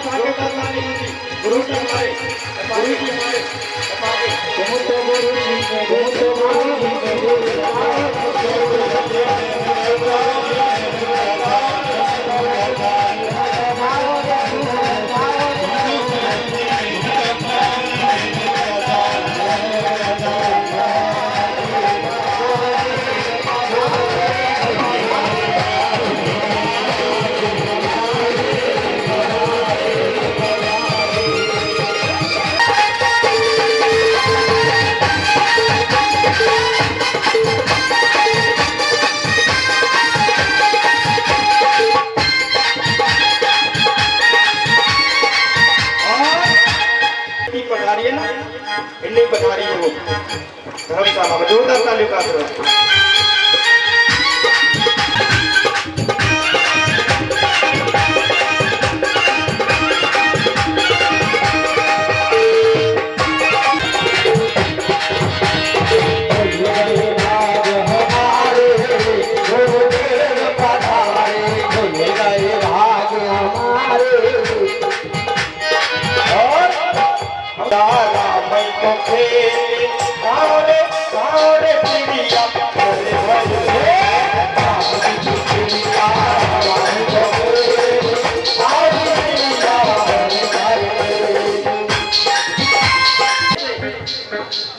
भाग्य दाता नहीं होती गुरु जी हमारे गुरु जी हमारे तुम तो गुरु जी इन्हीं बना रही है वो धर्मशाला में जोरदार तालियों का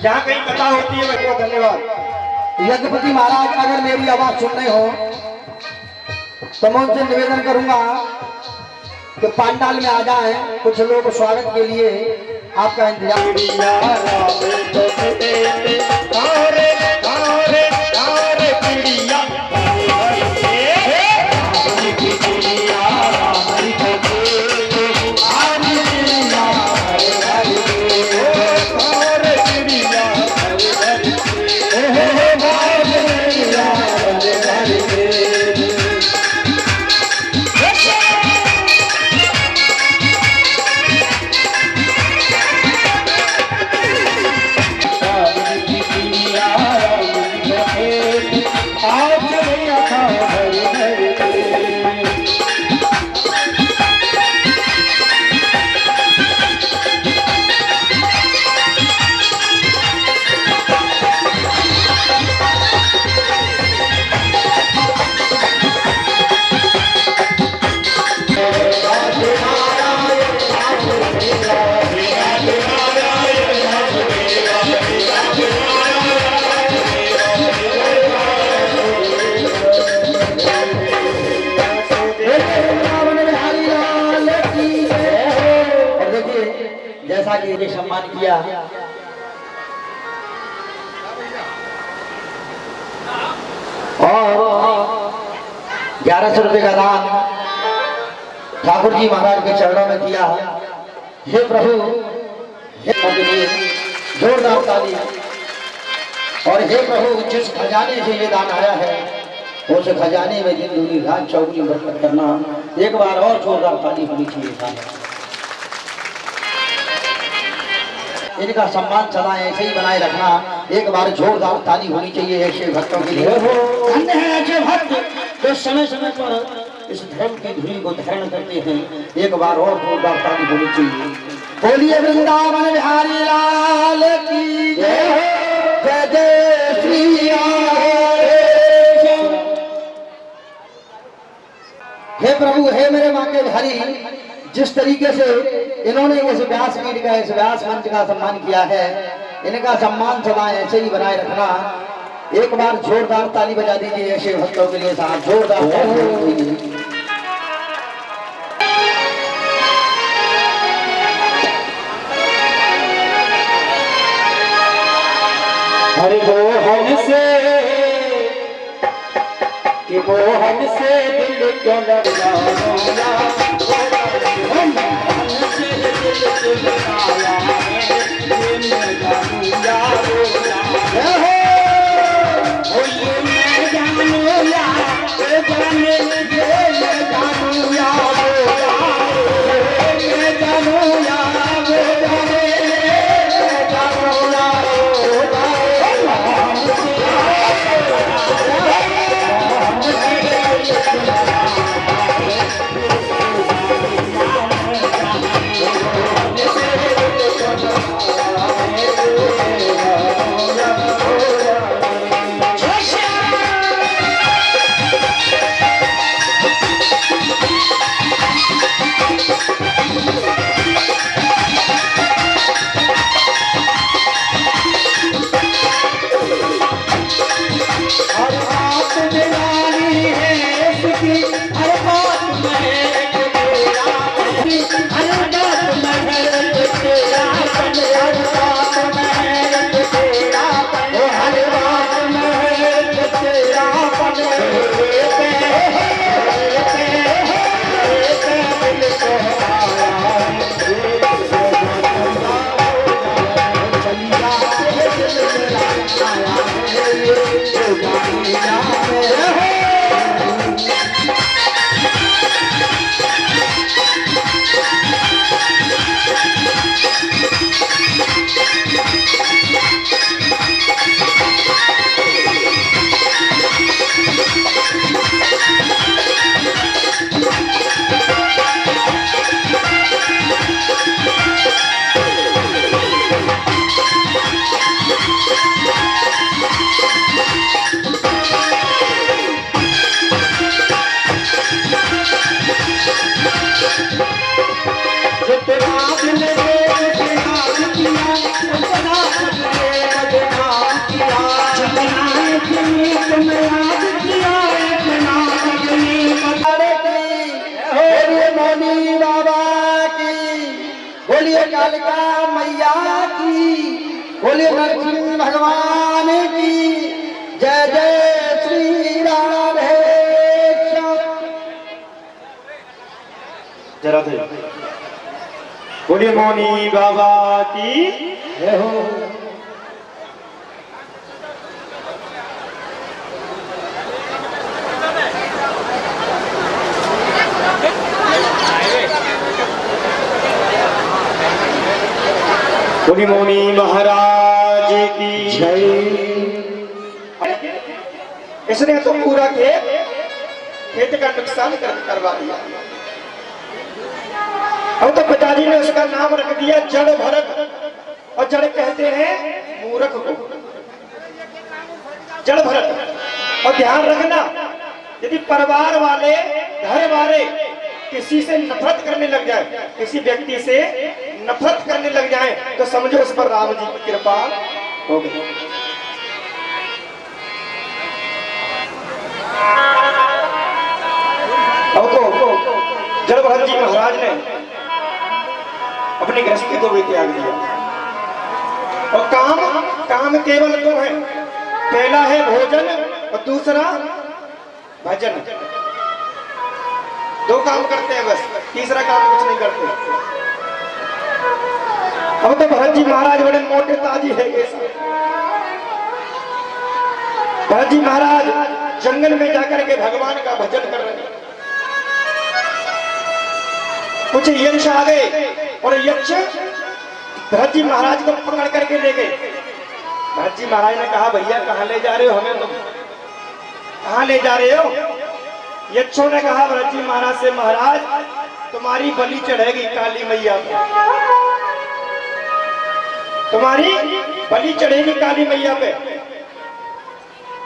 जहाँ कहीं कथा होती है वही धन्यवाद। यज्ञपति महाराज अगर मेरी आवाज सुन रहे हो तो मैं उनसे निवेदन करूंगा कि पांडाल में आ जाए, कुछ लोग स्वागत के लिए आपका जैसा कि ये सम्मान किया और 1100 रुपए का दान ठाकुर जी महाराज के चरणों में किया। हे प्रभु, हे जोरदार ताली। और हे प्रभु, जिस खजाने से ये दान आया है उस खजाने में दिन दूनी रात चौगुनी बरकत करना। एक बार और जोरदार ताली होनी चाहिए। इनका सम्मान सदा ऐसे ही बनाए रखना। एक बार जोरदार ताली होनी चाहिए ऐसे भक्तों के लिए। धन्य है ऐसे भक्त जो समय समय पर इस धर्म की धुरी को धारण करते हैं। एक बार और जोरदार ताली होनी चाहिए। बोलिए वृंदावन बिहारी लाल की जय। जय जय श्री राम। हे प्रभु, हे मेरे माँ के बिहारी, जिस तरीके से इन्होंने इस व्यासपीठ का, इस व्यास मंच का सम्मान किया है, इनका सम्मान सदा ऐसे ही बनाए रखना। एक बार जोरदार ताली बजा दीजिए ऐसे भक्तों के लिए साहब, जोरदार ताली। हरि मोहन से कि मोहन से दिल क्यों लगाया, कालिका मैया की, बोले नरसिंह भगवान की जय जय श्री राधे श्याम। जरा थे बोले मौनी बाबा की जय हो। बोली मौनी महाराज की जय। इसने तो पूरा खेत का नुकसान करवा दिया। अब तो पिताजी ने उसका नाम रख दिया जड़ भरत, और जड़ कहते हैं मूर्ख को, जड़ भरत। और ध्यान रखना, यदि परिवार वाले घर वाले किसी से नफरत करने लग जाए, किसी व्यक्ति से नफरत करने लग जाए, तो समझो उस पर राम जी की कृपा हो गई। अब तो जड़ भरत जी महाराज ने अपनी गृहस्थी को भी त्याग दिया, और काम केवल दो है, पहला है भोजन और दूसरा भजन। दो काम करते हैं बस, तीसरा काम कुछ नहीं करते। अब तो भरत जी महाराज बड़े मोटे ताजी है। भरत जी महाराज जंगल में जाकर के भगवान का भजन कर रहे हैं। कुछ यक्ष आ गए और यक्ष भरत जी महाराज को पकड़ करके ले गए। भरत जी महाराज ने कहा, भैया कहाँ ले जा रहे हो हमें, तुम कहाँ ले जा रहे हो? यक्षों ने कहा भरत जी महाराज से, महाराज तुम्हारी बलि चढ़ेगी काली मैया पे, तुम्हारी बलि चढ़ेगी काली मैया पे।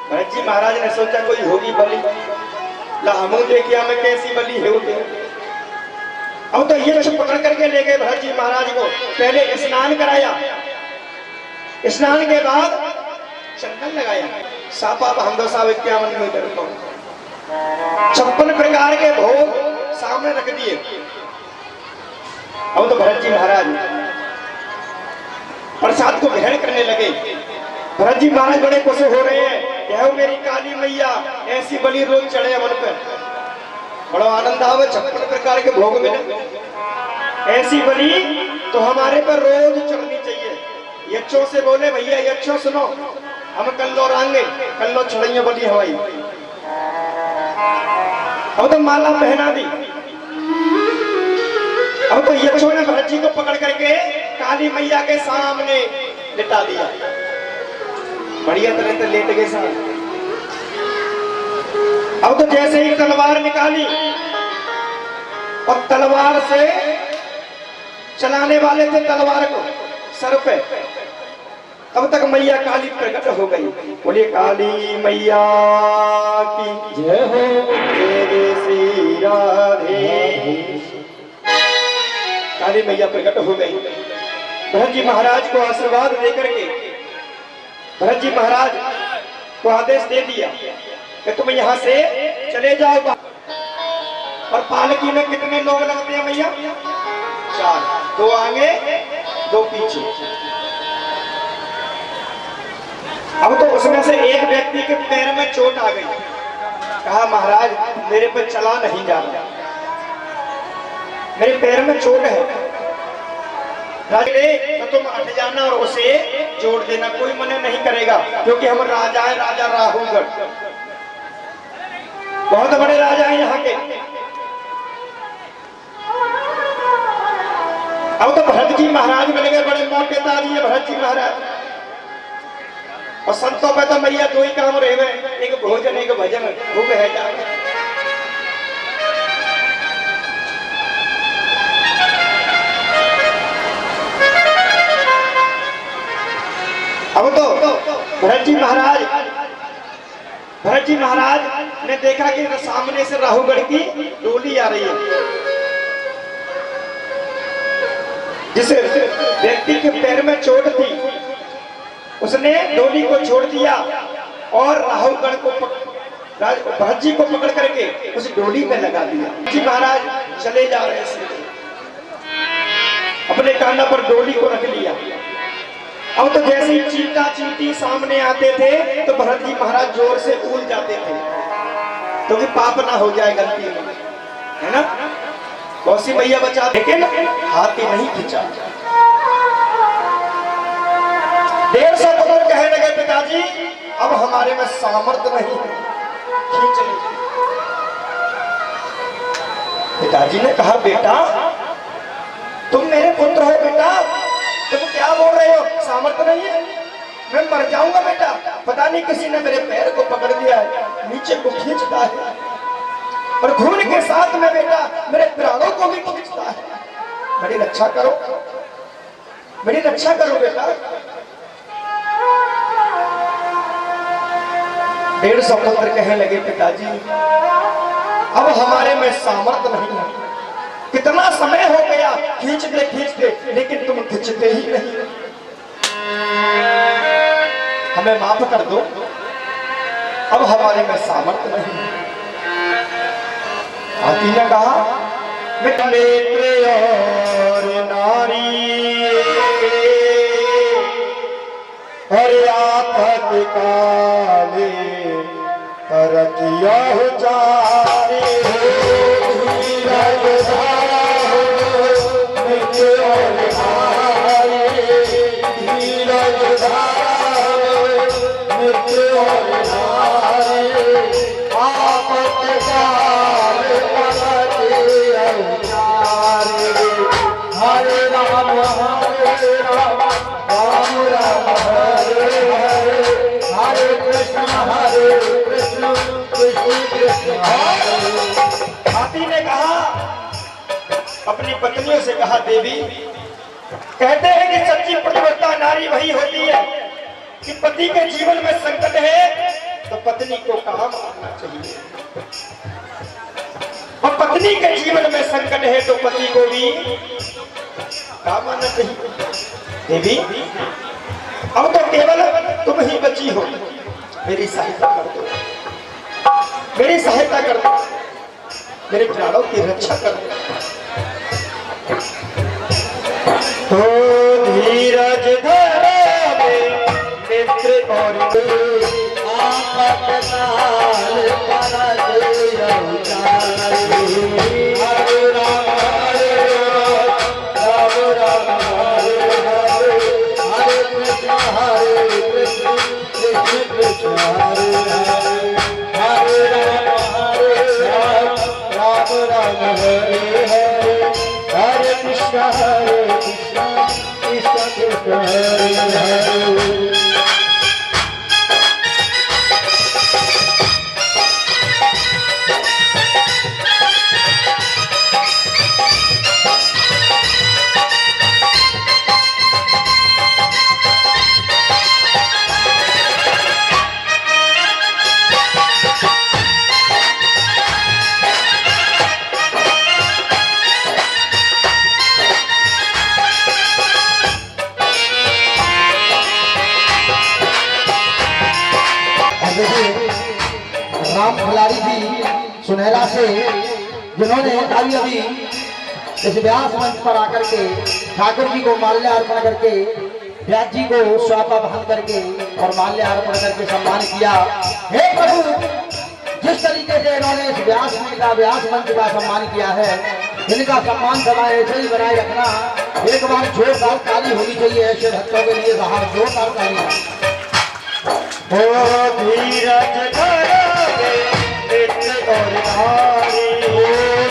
भरत जी महाराज ने सोचा कोई होगी बलि, ला हमू देखिया मैं कैसी बलि है उठे। अब तो यक्ष पकड़ करके ले गए भरत जी महाराज को, पहले स्नान कराया, स्नान के बाद चंदन लगाया, सापा हम 51 मीटर को 56 प्रकार के भोग सामने रख दिए। अब तो भरत जी महाराज प्रसाद को ग्रहण करने लगे। भरत जी महाराज बड़े खुश हो रहे हैं, क्या मेरी काली मैया ऐसी बलि रोज चढ़े मन पे, बड़ा आनंद आवे, 56 प्रकार के भोग मिले, ऐसी बलि तो हमारे पर रोज चढ़नी चाहिए। यक्षों से बोले, भैया यक्षों सुनो, हम कल्लो रांगे, कल्लो चढ़िया बलि हवाई। अब तो माला पहना दी। अब तो यक्षों ने भरत जी को पकड़ करके काली मैया के सामने लिटा दिया, बढ़िया तरह से लेट गए साहब। अब तो जैसे ही तलवार निकाली और तलवार से चलाने वाले थे तलवार को सर पे, तब तक मैया काली प्रकट हो गई। बोलिए काली मैया की जय हो। जय श्री राधे। काली मैया प्रकट हो गई। भरत जी महाराज को आशीर्वाद देकर के भरत जी महाराज को आदेश दे दिया कि तुम यहाँ से चले जाओ। और पालकी में कितने लोग लगते हैं मैया? 4, 2 आगे 2 पीछे। अब तो उसमें से एक व्यक्ति के पैर में चोट आ गई, कहा महाराज मेरे पर चला नहीं जा रहा, मेरे पैर में चोट है। राजा तो तुम हट जाना और उसे जोड़ देना, कोई मना नहीं करेगा, क्योंकि हम राजा है, राजा राहुलगढ़, बहुत बड़े राजा हैं यहाँ के। अब तो भरत जी महाराज मिल गए, बड़े मोटे तारी है भरत जी महाराज। और संतों पे तो मैया 2 ही काम रहे हुए, एक भोजन एक भजन, वो है जाए। अब तो भरत जी महाराज ने देखा कि सामने से राहुगढ़ की डोली आ रही है। जिस व्यक्ति के पैर में चोट थी उसने डोली को छोड़ दिया और राहुगढ़ को भरत जी को पकड़ करके उस डोली में लगा दिया। जी महाराज चले जा रहे थे। अपने कांधा पर डोली को रख लिया। अब तो जैसे ही चींटा चींटी सामने आते थे तो भरत जी महाराज जोर से उल जाते थे, क्योंकि पाप ना हो जाए गलती में, है ना। कौसी मैया बचा, लेकिन हाथी नहीं खींचा। 150 पुत्र कहने लगे पिताजी अब हमारे में सामर्थ्य नहीं है, खींच लीजिए। पिताजी ने कहा बेटा तुम मेरे पुत्र हो बेटा, तुम क्या बोल रहे हो, सामर्थ्य नहीं है, मैं मर जाऊंगा बेटा। पता नहीं किसी ने मेरे पैर को पकड़ लिया है, नीचे को खींचता है और खून के साथ में बेटा मेरे प्राणों को भी खींचता है। मेरी रक्षा करो, मेरी रक्षा करो बेटा। 150 पुत्र कहने लगे पिताजी अब हमारे में सामर्थ्य नहीं है, कितना समय हो गया खींचते लेकिन तुम खींचते ही नहीं, हमें माफ कर दो, अब हमारे में सामर्थ्य नहीं है। हाथी ने कहा नेत्र और नारी हर आफत काले करकिया हो जारे हाथी ने कहा अपनी पत्नियों से कहा देवी कहते हैं कि सच्ची पतिव्रता नारी वही होती है कि पति के जीवन में संकट है तो पत्नी को काम आना चाहिए, और पत्नी के जीवन में संकट है तो पति को भी काम आना चाहिए। देवी अब तो केवल तुम ही बची हो, मेरी सहायता कर दो, मेरी सहायता कर दो, मेरे प्राणों की रक्षा कर दो। तो धीरज धरा मित्र और आफत काल परजय उचारे हरे राम हरे कृष्ण हरे कृष्ण कृष्ण कृष्ण हरे हरे हरे राम राम हरे हरे हरे कृष्ण कृष्ण कृष्ण हरे हरे। राम खिलाड़ी जी सुनहरा से जिन्होंने अभी अभी इस व्यास मंच पर आकर के ठाकुर जी को माल्यार्पण करके व्यास जी को स्वापा बांध करके और माल्यार्पण करके सम्मान किया। हे प्रभु जिस तरीके से इन्होंने इस व्यास मंच का सम्मान किया है, इनका सम्मान सदा ऐसे ही बनाए रखना। एक बार जोरदार ताली होनी चाहिए ऐसे भक्तों के लिए, बाहर जोरदार ताली। धीरज धरा मित्र और नारी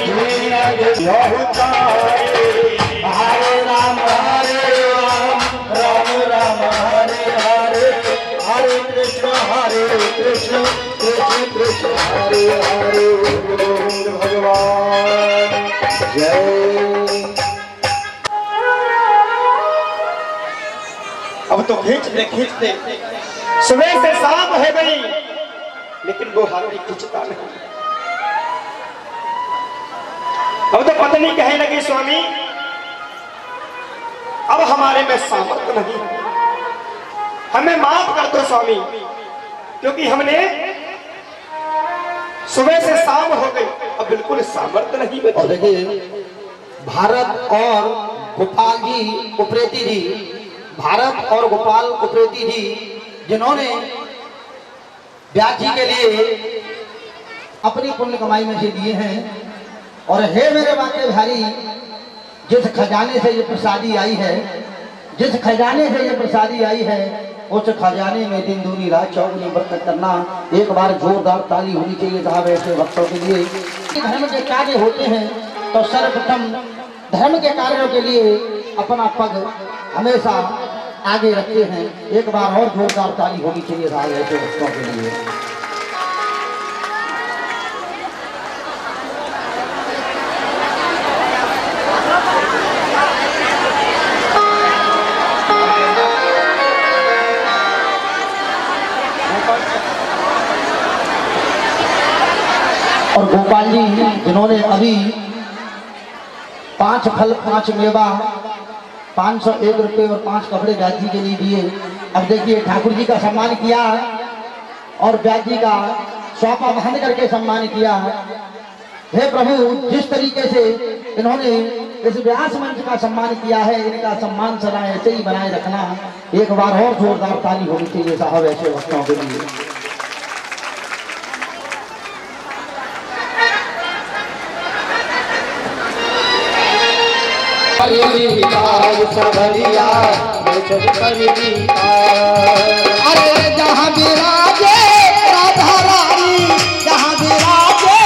धीरज उचारे हरे राम राम राम हरे हरे हरे कृष्ण कृष्ण कृष्ण हरे हरे। गोविंद भगवान जय। अब तो खींचते सुबह से शाम हो गई लेकिन वो हाथी खींचता नहीं। अब तो पत्नी कहने लगी स्वामी अब हमारे में सामर्थ्य नहीं, हमें माफ कर दो स्वामी, क्योंकि हमने सुबह से शाम हो गई अब बिल्कुल सामर्थ्य नहीं बची। और देखिए भारत और गोपाल जी उप्रेती जी, भारत और गोपाल उप्रेती जी, जिन्होंने व्यास जी के लिए अपनी पुण्य कमाई में से दिए हैं। और हे मेरे बाके भारी, जिस खजाने से ये प्रसादी आई है, जिस खजाने से ये प्रसादी आई है, उस खजाने में दिन दूनी रात चौगुनी बरकत करना। एक बार जोरदार ताली होनी चाहिए साहब ऐसे भक्तों के लिए। धर्म के कार्य होते हैं तो सर्वप्रथम धर्म के कार्यों के लिए अपना पग हमेशा आगे रखते हैं। एक बार और जोरदार ताली होनी चाहिए साहब ऐसे भक्तों के लिए। और गोपाल जी जिन्होंने अभी 5 फल 5 मेवा 501 रुपये और 5 कपड़े व्यास जी के लिए दिए। अब देखिए ठाकुर जी का सम्मान किया और व्यास जी का स्वापा वहन करके सम्मान किया। हे प्रभु, जिस तरीके से इन्होंने इस व्यास मंच का सम्मान किया है, इनका सम्मान सदा ऐसे ही बनाए रखना। एक बार और जोरदार ताली होनी चाहिए साहब ऐसे भक्तों के लिए। अरे जहाँ विराजे राधा रानी, जहाँ विराजे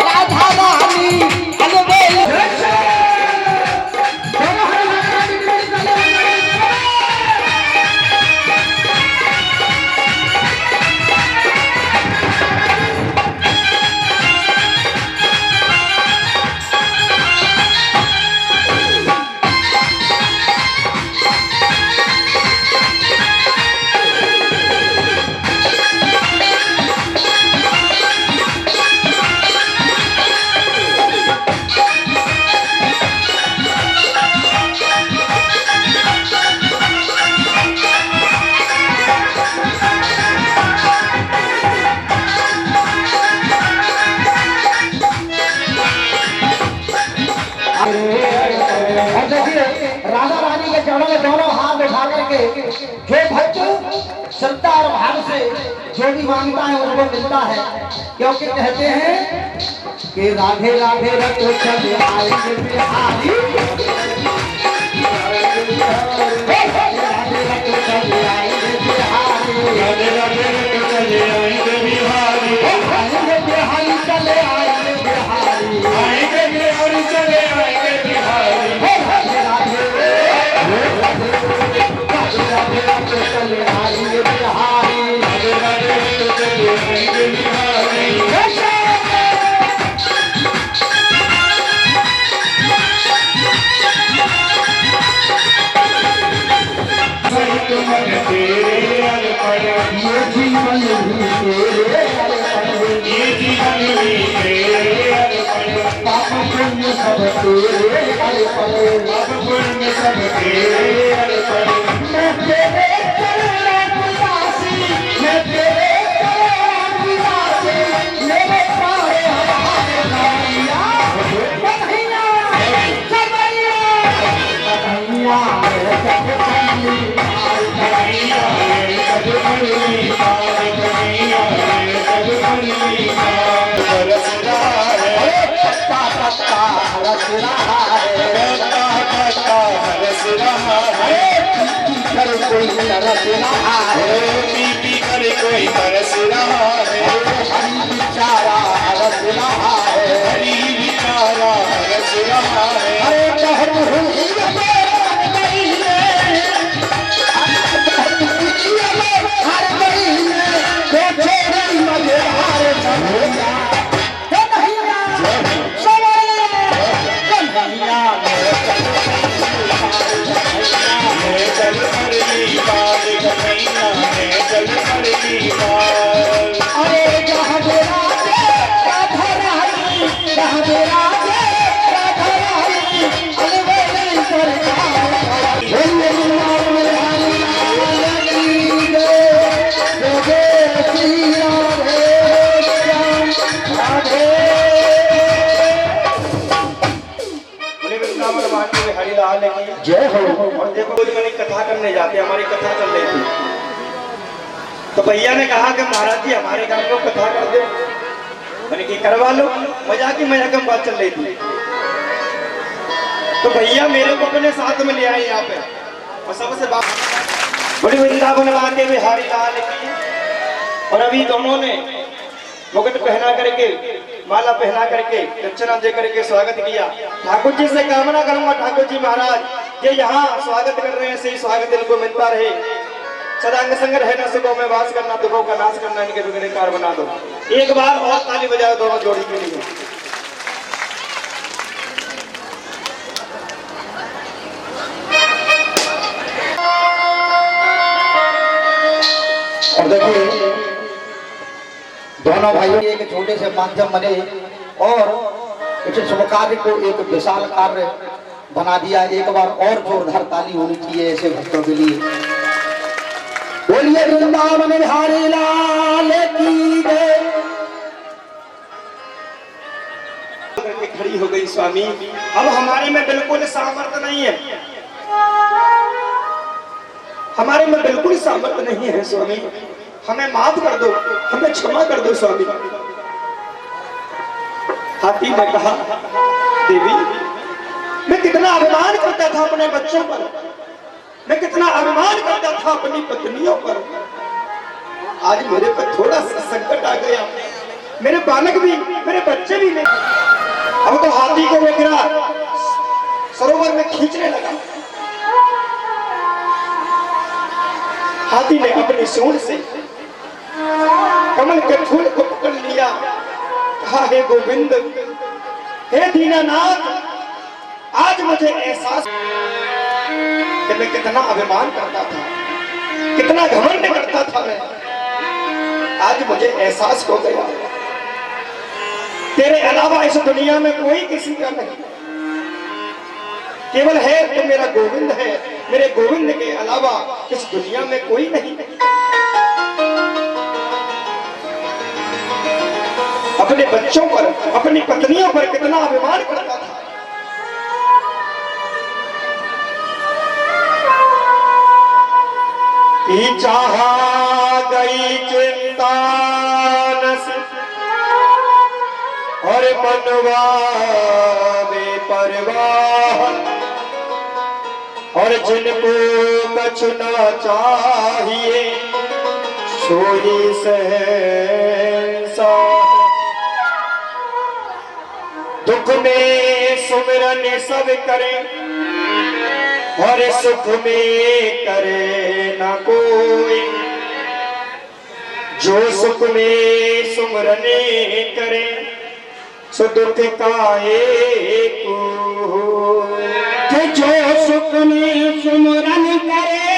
राधा रानी, राधा रानी के चरणों में दोनों हाथ उठा करके जो भक्त श्रद्धा और भाव से जो भी मांगता है उसको मिलता है। क्योंकि कहते हैं कि राधे राधे रत चले आएंगे बिहारी, राधे रत चले आएंगे बिहारी, राधे राधे रत चले आएंगे बिहारी, आएंगे बिहारी चले आएंगे बिहारी, आएंगे बिहारी चले आएंगे बिहारी। चले आएंगे बिहारी, राधे राधे चले आएंगे बिहारी। ये जीवन भी तेरे पाप पुण्य सब तेरे पाप पुण्य सब तेरे। मैं तेरे मैं तेरे मेरे पाए कन्हैया कोई तरस रहा है, पी कर कोई तरस रहा है, हरी बेचारा हरस रहा है, हरी बेचारा हरस रहा है। अरे कहत हूँ हर महीने बेचैनी मजेदार कन्हैया कन्हैया कन्हैया चल करली बात कन्हैया ने चल करली बात। अरे जहाँ राधे राधा रानी, जहाँ राधे राधा रानी, अलवे नहीं सरकार। जय जय श्री राधे श्याम। जाते, हमारी कथा चल रही थी। तो भैया ने कहा कि महाराज जी हमारे घर में कथा कर दो। मैंने कि करवा लो, मजाक ही मजाक में बात चल रही थी। तो भैया मेरे को अपने साथ में ले आए यहाँ पे और सबसे बात बड़ी वृंदावन वाके बिहारी लाल की। और अभी दोनों ने मुकुट पहना करके, माला पहना करके, दक्षिणा दे करके स्वागत किया। ठाकुर जी से कामना करूंगा, ठाकुर जी महाराज ये यहाँ स्वागत कर रहे हैं, सही स्वागत इनको मिलता रहे। सदांग संग रहना, सुखों में वास करना, दुखों का नाश करना, इनके बिगड़े कार बना दो। एक बार और ताली बजाओ दोनों जोड़ी के लिए। और देखिए दोनों भाइयों ने एक छोटे से माध्यम बने और इस शुभ कार्य को एक विशाल कार्य बना दिया। एक बार और जोरदार ताली होनी चाहिए ऐसे भक्तों के लिए। बोलिए वृंदावन बिहारी लाल की जय। खड़ी हो गई स्वामी, अब हमारे में बिल्कुल सामर्थ्य नहीं है, हमारे में बिल्कुल सामर्थ्य नहीं है स्वामी, हमें माफ कर दो, हमें क्षमा कर दो स्वामी। हाथी ने कहा देवी मैं कितना अभिमान करता था अपने बच्चों पर, मैं कितना अभिमान करता था अपनी पत्नियों पर, आज मेरे पर थोड़ा सा संकट आ गया, मेरे बालक भी, मेरे बच्चे भी नहीं। अब तो हाथी को लेकर सरोवर में खींचने लगा। हाथी ने अपनी सूंड से कमल के फूल को पकड़ लिया, कहा हे गोविंद, हे दीनानाथ, आज मुझे एहसास कि मैं कितना अभिमान करता था, कितना घमंड करता था मैं, आज मुझे एहसास हो गया तेरे अलावा इस दुनिया में कोई किसी का नहीं, केवल है तो मेरा गोविंद है, मेरे गोविंद के अलावा इस दुनिया में कोई नहीं। अपने बच्चों पर, अपनी पत्नियों पर कितना अभिमान करता था। चाहा गई चिंता और मनवा में परवाह, और जिनको कछुना चाहिए सोई सहसा, दुख में सुमिरन सब करें और सुख में करे ना कोई, जो सुख में सुमरने करे सो दुख काहे को, जो सुख में सुमरन करे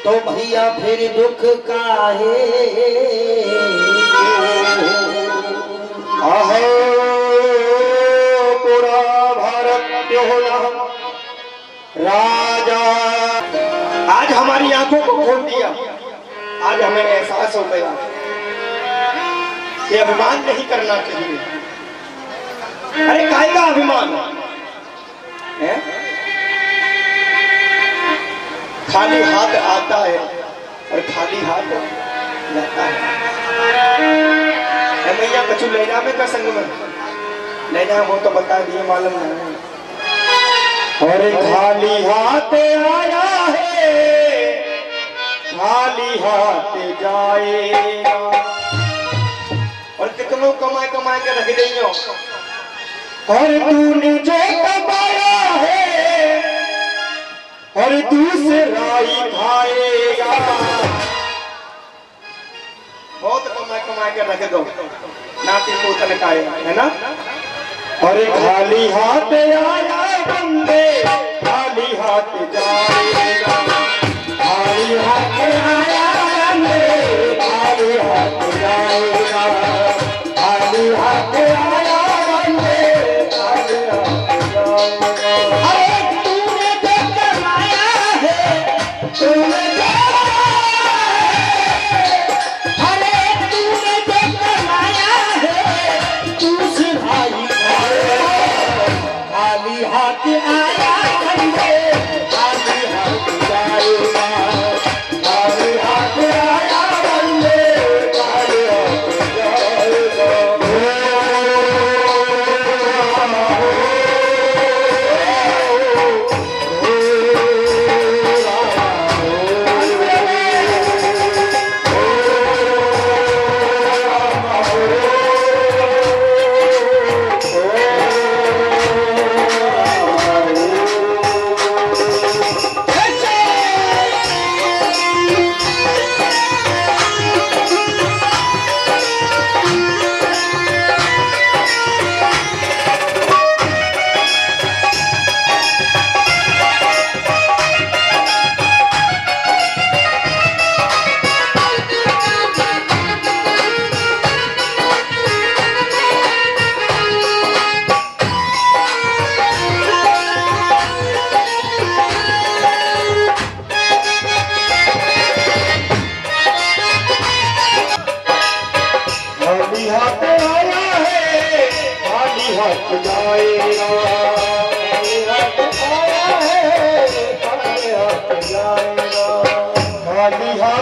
तो भैया फिर दुख काहे आहो पूरा भारत राजा। आज हमारी आंखों को खोल दिया, आज हमें एहसास हो गया कि अभिमान नहीं करना चाहिए। अरे काय का अभिमान है? खाली हाथ आता है और खाली हाथ जाता है। मैया कछु लेना में का संग में लेना वो तो बता दिए, मालूम नहीं। और खाली हाथ आया है, खाली हाथ जाएगा, और कितनों कमाए कमाए के रख देंगे। और तूने जो कमाया है और दूसरा ही खाएगा, बहुत कमाए कमाए के रख दो, नाती पोतन का है ना। और खाली हाथ आया बंदे, खाली हाथ जाएगा, खाली हाथ आया बंदे, खाली हाथ जाएगा, खाली हाथ आया बंदे, खाली हाथ जाएगा। अरे तूने जो कमाया है, तूने जो आया बंदे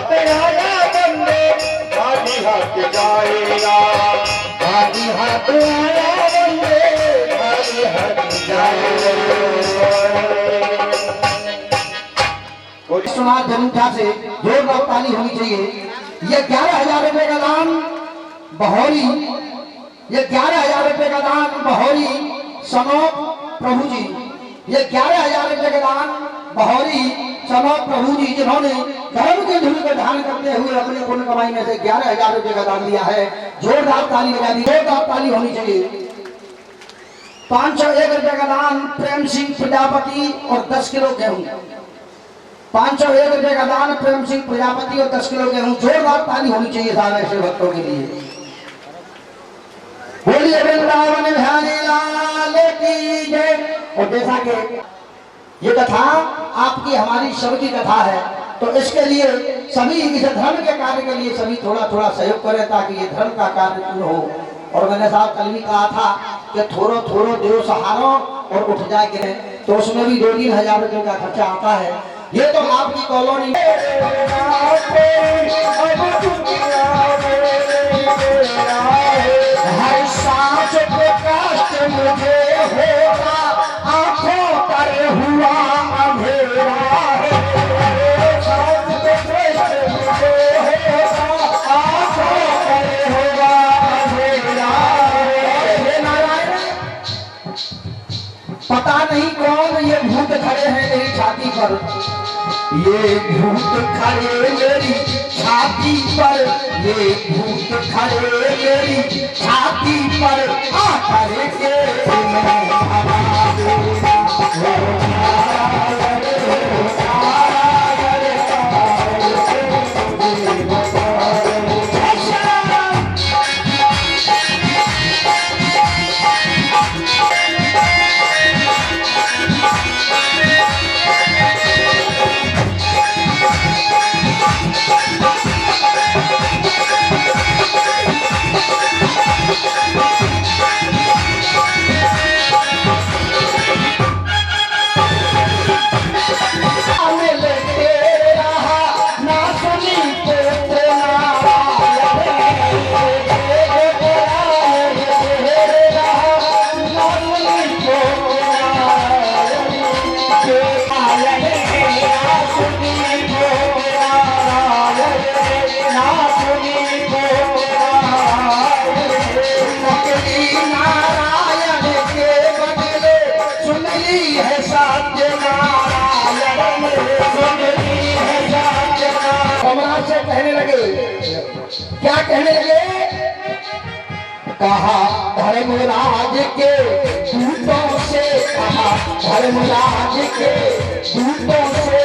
हाथ आया बंदे खाली हाथ जाएगा, खाली हाथ आया बंदे खाली हाथ जाएगा। सुना जनता से जोरदार ताली होनी चाहिए। ये 11,000 रुपए का दान बहौरी, ये 11,000 रुपए का दान बहौरी सनोप प्रभु जी, ये 11,000 रुपए का दान बहौरी सनोप प्रभु जी, जिन्होंने धर्म के धुन को ध्यान करते हुए अपने पुण्य कमाई में से 11,000 रुपए का दान दिया है। जोरदार ताली बजा दी, जोरदार ताली होनी चाहिए। 501 रुपए का दान प्रेम सिंह प्रजापति और 10 किलो गेहूं, 501 रुपए का दान प्रेम सिंह प्रजापति और 10 किलो गेहूं। जोरदार ताली होनी चाहिए सारे ऐसे भक्तों के लिए। बोलिए वृंदावन बिहारी लाल की जय। और जैसा कि ये कथा आपकी हमारी सबकी कथा है, तो इसके लिए सभी इस धर्म के कार्य के लिए सभी थोड़ा थोड़ा सहयोग करें ताकि ये धर्म का कार्य पूर्ण हो। और मैंने साहब कल भी कहा था कि थोड़ो थोड़ो देव सहारो और उठ जाए गिरे, तो उसमें भी 2-3 हजार रुपये का खर्चा आता है। ये तो आपकी कॉलोनी हर सांस पे कष्ट मुझे होगा, आंखों पर हुआ अंधेरा है। सांस पे कष्ट मुझे होगा, आंखों पर हुआ अंधेरा है। नारायण, पता नहीं कौन ये भूत खड़े हैं मेरी छाती पर, ये भूत खड़े मेरी छाती पर, ये भूत खड़े मेरी छाती पर, आकर के मैं कहने लगे, क्या कहने लगे? कहा धर्मराज के दूतों से, कहा धर्मराज के दूतों से,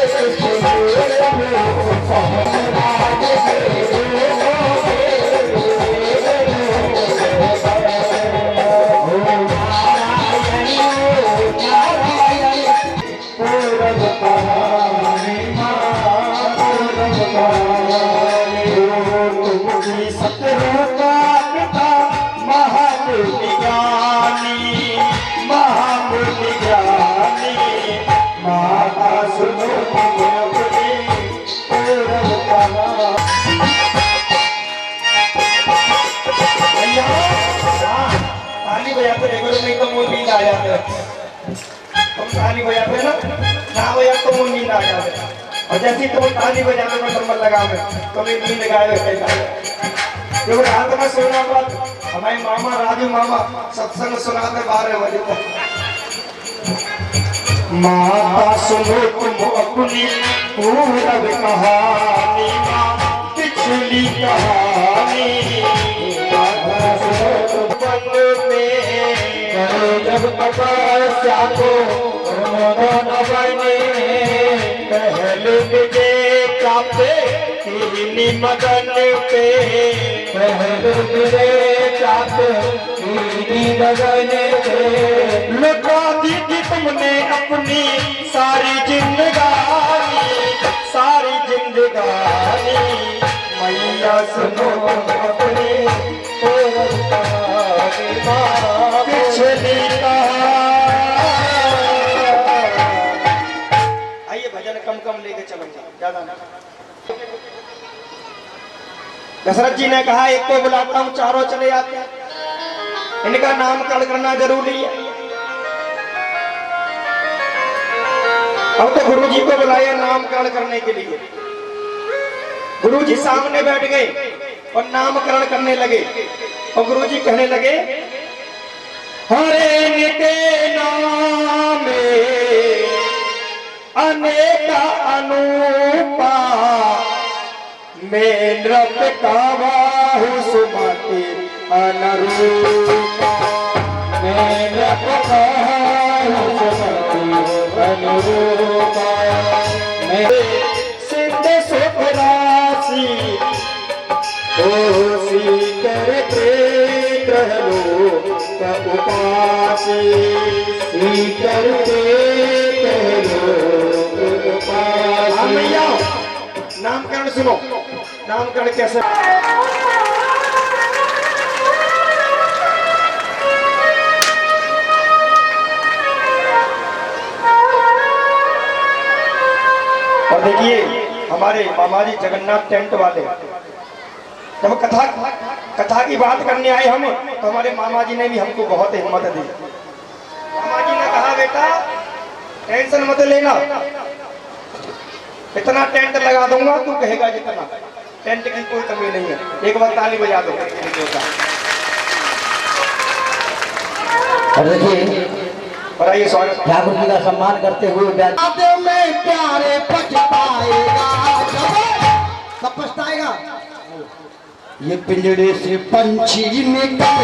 ताली बजाते ना ना बजा तो मुझे नींद आ जाए, और जैसे तुम ताली बजाने में नंबर लगावे तो मैं नींद गायब हो जाए। क्योंकि रात में सोना बाद हमारे मामा राजू मामा सत्संग सुनाते 12 बजे तक। माता सुनो तुम अपनी पूरब कहानी, पिछली कहानी, जब तपस्या को पहले मुझे चाहते तीनी मदन पे, पहले मुझे चाहते तीनी मदन पे, लुटा दी थी तुमने अपनी सारी जिंदगानी, सारी जिंदगानी। मैया सुनो अपनी पिछली आइए भजन कम कम लेके चलो, ज्यादा ना। दशरथ जी ने कहा एक को बुलाता हूं, चारों चले आते हैं, इनका नामकरण करना जरूरी है। अब तो गुरु जी को बुलाया नामकरण करने के लिए। गुरु जी सामने बैठ गए और नामकरण करने लगे। और गुरु जी कहने लगे, हरे के नाम अनेक अनूपा, मैं नृत्य कावाहु सुमति अनुरूपा, मैं नृत्य कावाहु सुमति अनुरूपा, मैं सिद्ध सुख राशि ओसी करते ग्रहलो का उपासी, करते ग्रहलो उपासी। नामकरण सुनो, नामकरण कैसे? और देखिए हमारे मामा जी जगन्नाथ टेंट वाले, जब कथा की बात करने आए हम, तो हमारे मामा जी ने भी हमको बहुत हिम्मत दी। मामा जी ने कहा, बेटा टेंशन मत लेना, इतना टेंट लगा दूंगा तू कहेगा जितना, टेंट की कोई कमी नहीं है। एक बार ताली बजा दो। और देखिए, और आइए स्वागत, ठाकुर जी का सम्मान करते हुए में प्यारे पछताएगा, कब पछताएगा? ये पिंजड़े से पंछी निकल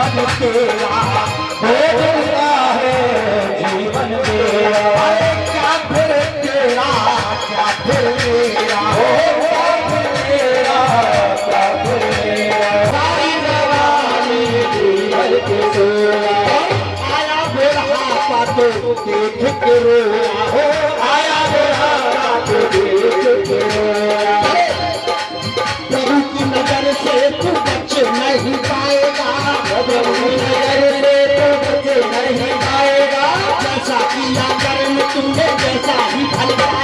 जीवन तेरा बोलता है, जीवन तेरा क्या फिर तेरा, क्या फिर तेरा, क्या फिर तेरा, क्या फिर तेरा, सारी जवानी जीवन के सोया, आया बेरहा तो देख के रोया, आया बेरहा तो देख के रोया। प्रभु की नजर से तू बच नहीं पाएगा, प्रभु की नजर से तू बच नहीं पाएगा, जैसा किया कर्म तुमने वैसा ही फल पाएगा।